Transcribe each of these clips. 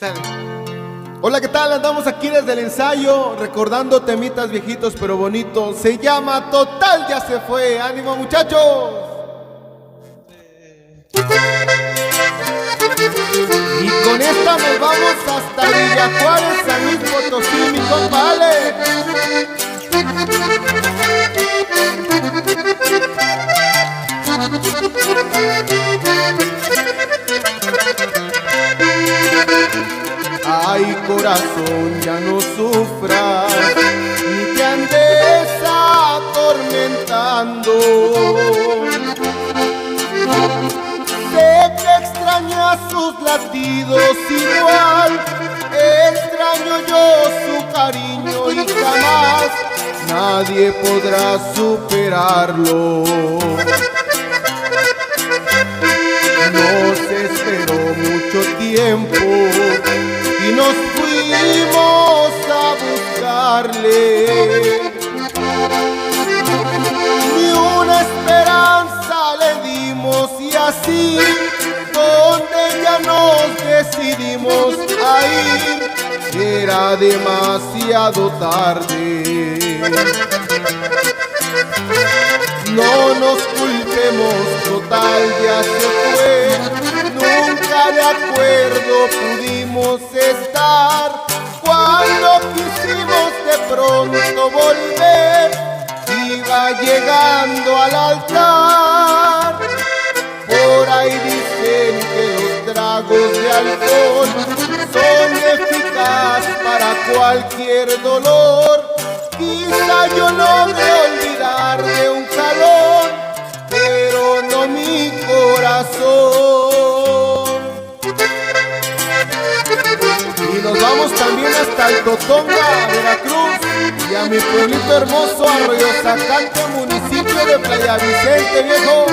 Dale. Hola, ¿qué tal? Andamos aquí desde el ensayo, recordando temitas viejitos pero bonitos. Se llama Total Ya Se Fue. ¡Ánimo, muchachos! Y con esta nos vamos hasta Villa Juárez, San Luis Potosí, mi compa Ale. Ay, corazón, ya no sufras, ni te andes atormentando. Sé que extrañas sus latidos, igual extraño yo su cariño y jamás nadie podrá superarlo. Nos esperó mucho tiempo y nos fuimos a buscarle. Ni una esperanza le dimos y así, donde ya nos decidimos a ir, era demasiado tarde. No nos culpemos, total ya se fue. Nunca de acuerdo pudimos estar. Cuando quisimos de pronto volver, iba llegando al altar. Por ahí dicen que los tragos de alcohol son eficaces para cualquier dolor. Quizá yo logre olvidar de un jalón, pero no mi corazón. Y nos vamos también hasta el Totonga, Veracruz, y a mi pueblito hermoso, Arroyo Zacate, municipio de Playa Vicente, viejo.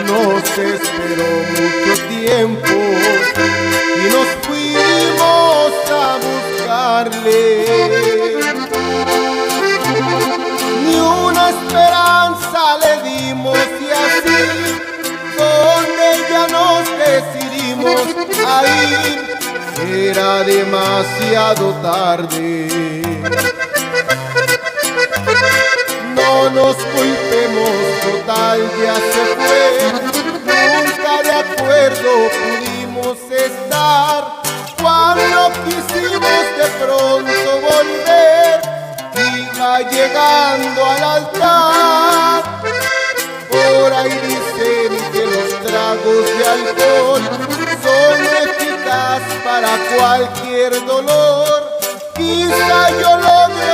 Nos esperó mucho tiempo y nos fuimos a buscarle. Ni una esperanza le dimos y así, donde ya nos decidimos a ir, era demasiado tarde. No nos culpemos, total ya se fue. Nunca de acuerdo pudimos estar. Cuando quisimos de pronto volver, iba llegando al altar. Por ahí dicen que los tragos de alcohol son eficaces para cualquier dolor. Quizá yo logre